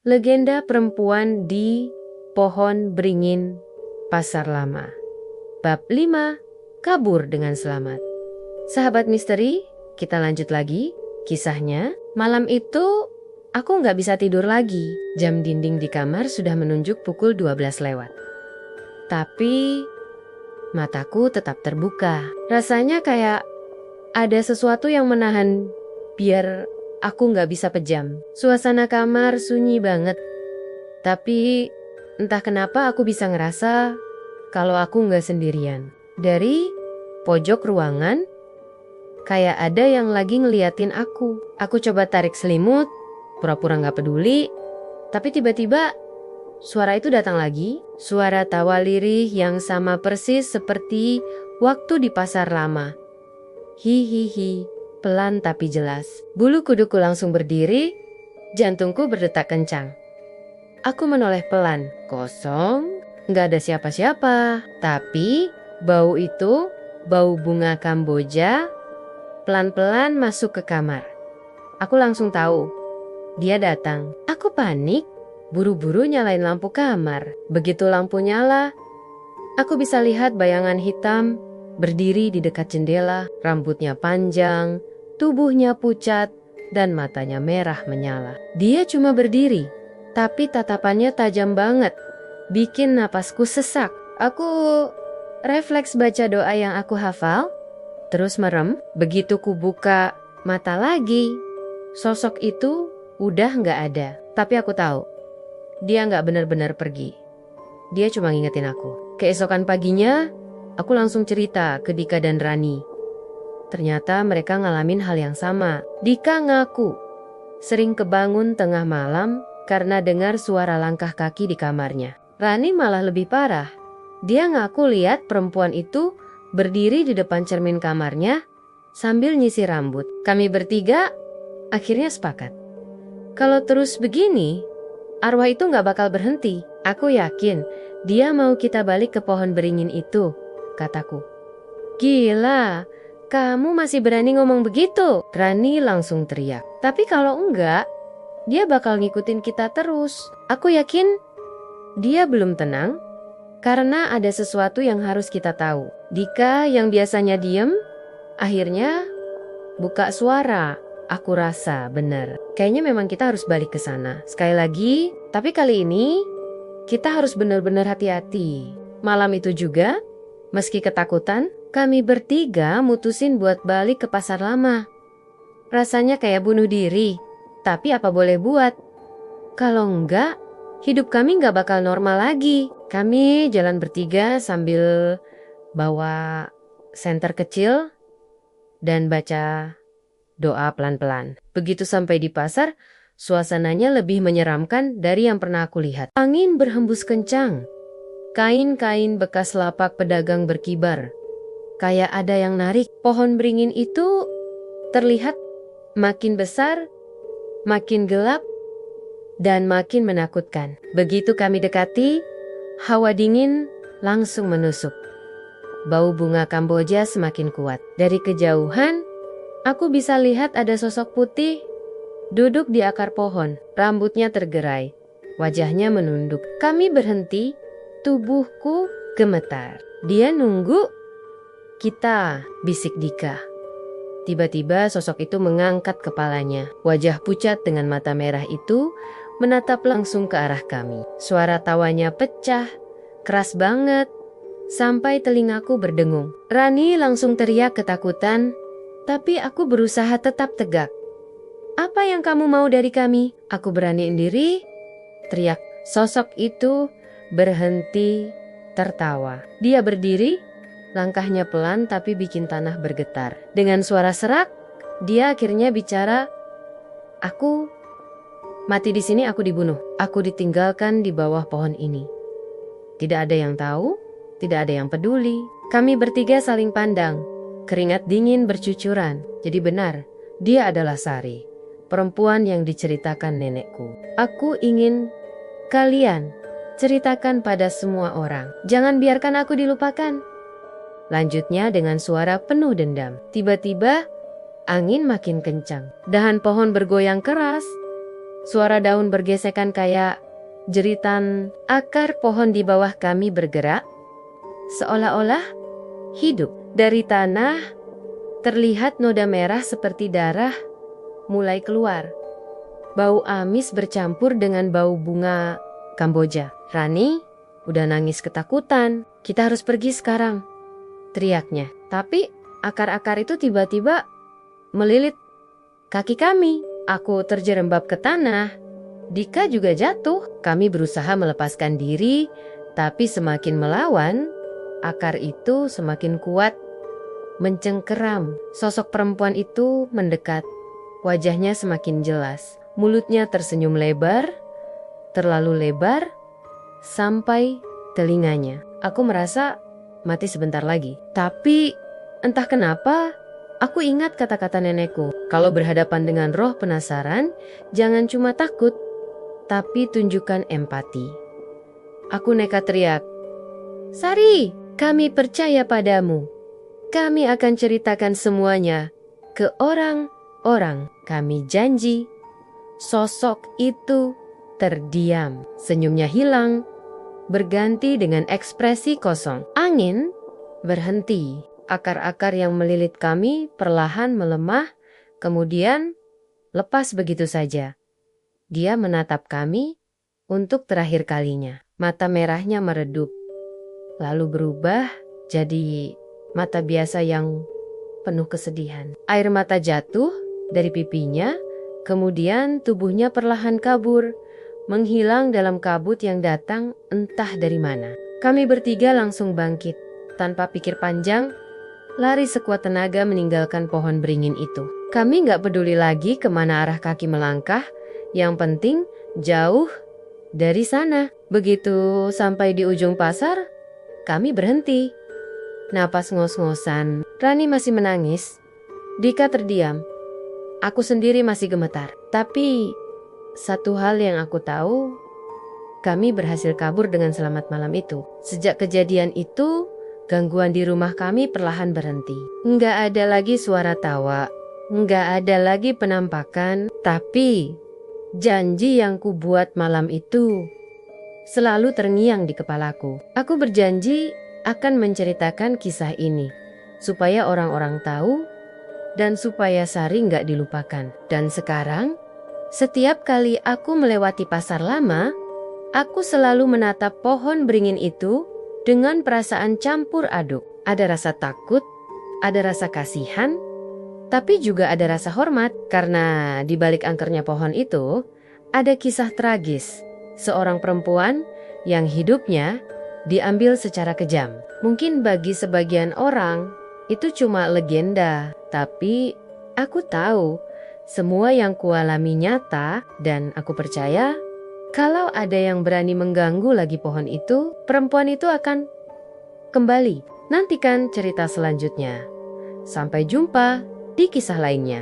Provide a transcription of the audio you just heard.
Legenda perempuan di pohon beringin Pasar Lama. Bab 5. Kabur dengan selamat. Sahabat misteri, kita lanjut lagi kisahnya. Malam itu aku nggak bisa tidur lagi. Jam dinding di kamar sudah menunjuk pukul 12 lewat. Tapi mataku tetap terbuka. Rasanya kayak ada sesuatu yang menahan biar aku nggak bisa pejam. Suasana kamar sunyi banget. Tapi entah kenapa aku bisa ngerasa kalau aku nggak sendirian. Dari pojok ruangan, kayak ada yang lagi ngeliatin aku. Aku coba tarik selimut, pura-pura nggak peduli. Tapi tiba-tiba suara itu datang lagi. Suara tawa lirih yang sama persis seperti waktu di pasar lama. Hihihi, pelan tapi jelas. Bulu kuduku langsung berdiri, jantungku berdetak kencang. Aku menoleh pelan, kosong, nggak ada siapa-siapa. Tapi bau itu, bau bunga Kamboja, pelan-pelan masuk ke kamar. Aku langsung tahu, dia datang. Aku panik, buru-buru nyalain lampu kamar. Begitu lampu nyala, aku bisa lihat bayangan hitam berdiri di dekat jendela, rambutnya panjang, tubuhnya pucat, dan matanya merah menyala. Dia cuma berdiri, tapi tatapannya tajam banget, bikin napasku sesak. Aku refleks baca doa yang aku hafal, terus merem. Begitu ku buka mata lagi, sosok itu udah nggak ada. Tapi aku tahu, dia nggak benar-benar pergi. Dia cuma ngingetin aku. Keesokan paginya, aku langsung cerita ke Dika dan Rani. Ternyata mereka ngalamin hal yang sama. Dika ngaku sering kebangun tengah malam karena dengar suara langkah kaki di kamarnya. Rani malah lebih parah. Dia ngaku lihat perempuan itu berdiri di depan cermin kamarnya sambil nyisir rambut. Kami bertiga akhirnya sepakat. Kalau terus begini, arwah itu nggak bakal berhenti. Aku yakin dia mau kita balik ke pohon beringin itu, kataku. Gila, kamu masih berani ngomong begitu? Rani langsung teriak. Tapi kalau enggak, dia bakal ngikutin kita terus. Aku yakin dia belum tenang karena ada sesuatu yang harus kita tahu. Dika yang biasanya diem, akhirnya buka suara. Aku rasa benar. Kayaknya memang kita harus balik ke sana. Sekali lagi, tapi kali ini kita harus benar-benar hati-hati. Malam itu juga, meski ketakutan, kami bertiga mutusin buat balik ke pasar lama. Rasanya kayak bunuh diri, tapi apa boleh buat? Kalau enggak, hidup kami enggak bakal normal lagi. Kami jalan bertiga sambil bawa senter kecil dan baca doa pelan-pelan. Begitu sampai di pasar, suasananya lebih menyeramkan dari yang pernah aku lihat. Angin berhembus kencang. Kain-kain bekas lapak pedagang berkibar. Kayak ada yang narik. Pohon beringin itu terlihat makin besar, makin gelap, dan makin menakutkan. Begitu kami dekati, hawa dingin langsung menusuk. Bau bunga Kamboja semakin kuat. Dari kejauhan, aku bisa lihat ada sosok putih duduk di akar pohon. Rambutnya tergerai, wajahnya menunduk. Kami berhenti, tubuhku gemetar. Dia nunggu kita, bisik Dika. Tiba-tiba sosok itu mengangkat kepalanya. Wajah pucat dengan mata merah itu menatap langsung ke arah kami. Suara tawanya pecah, keras banget, sampai telingaku berdengung. Rani langsung teriak ketakutan, tapi aku berusaha tetap tegak. Apa yang kamu mau dari kami? Aku beraniin diri, teriak. Sosok itu berhenti tertawa. Dia berdiri, langkahnya pelan tapi bikin tanah bergetar. Dengan suara serak, dia akhirnya bicara, "Aku mati di sini, aku dibunuh. Aku ditinggalkan di bawah pohon ini. Tidak ada yang tahu, tidak ada yang peduli." Kami bertiga saling pandang. Keringat dingin bercucuran. Jadi benar, dia adalah Sari, perempuan yang diceritakan nenekku. Aku ingin kalian ceritakan pada semua orang. Jangan biarkan aku dilupakan. Lanjutnya dengan suara penuh dendam. Tiba-tiba angin makin kencang. Dahan pohon bergoyang keras. Suara daun bergesekan kayak jeritan akar pohon di bawah kami bergerak, seolah-olah hidup. Dari tanah, terlihat noda merah seperti darah mulai keluar. Bau amis bercampur dengan bau bunga Kamboja. Rani udah nangis ketakutan. Kita harus pergi sekarang, teriaknya. Tapi akar-akar itu tiba-tiba melilit kaki kami. Aku terjerembab ke tanah. Dika juga jatuh. Kami berusaha melepaskan diri, tapi semakin melawan, akar itu semakin kuat mencengkeram. Sosok perempuan itu mendekat. Wajahnya semakin jelas. Mulutnya tersenyum lebar, terlalu lebar, sampai telinganya. Aku merasa mati sebentar lagi. Tapi entah kenapa, aku ingat kata-kata nenekku. Kalau berhadapan dengan roh penasaran, jangan cuma takut, tapi tunjukkan empati. Aku nekat teriak, "Sari, kami percaya padamu. Kami akan ceritakan semuanya ke orang-orang. Kami janji." Sosok itu terdiam. Senyumnya hilang, berganti dengan ekspresi kosong. Angin berhenti. Akar-akar yang melilit kami perlahan melemah, kemudian lepas begitu saja. Dia menatap kami untuk terakhir kalinya. Mata merahnya meredup, lalu berubah jadi mata biasa yang penuh kesedihan. Air mata jatuh dari pipinya, kemudian tubuhnya perlahan kabur, menghilang dalam kabut yang datang entah dari mana. Kami bertiga langsung bangkit. Tanpa pikir panjang, lari sekuat tenaga meninggalkan pohon beringin itu. Kami gak peduli lagi kemana arah kaki melangkah, yang penting jauh dari sana. Begitu sampai di ujung pasar, kami berhenti. Napas ngos-ngosan, Rani masih menangis. Dika terdiam. Aku sendiri masih gemetar. Tapi satu hal yang aku tahu, kami berhasil kabur dengan selamat malam itu. Sejak kejadian itu, gangguan di rumah kami perlahan berhenti. Nggak ada lagi suara tawa, nggak ada lagi penampakan, tapi janji yang kubuat malam itu selalu terngiang di kepalaku. Aku berjanji akan menceritakan kisah ini, supaya orang-orang tahu, dan supaya Sari nggak dilupakan. Dan sekarang, setiap kali aku melewati pasar lama, aku selalu menatap pohon beringin itu dengan perasaan campur aduk. Ada rasa takut, ada rasa kasihan, tapi juga ada rasa hormat. Karena di balik angkernya pohon itu, ada kisah tragis. Seorang perempuan yang hidupnya diambil secara kejam. Mungkin bagi sebagian orang, itu cuma legenda. Tapi aku tahu semua yang kualami nyata, dan aku percaya kalau ada yang berani mengganggu lagi pohon itu, perempuan itu akan kembali. Nantikan cerita selanjutnya. Sampai jumpa di kisah lainnya.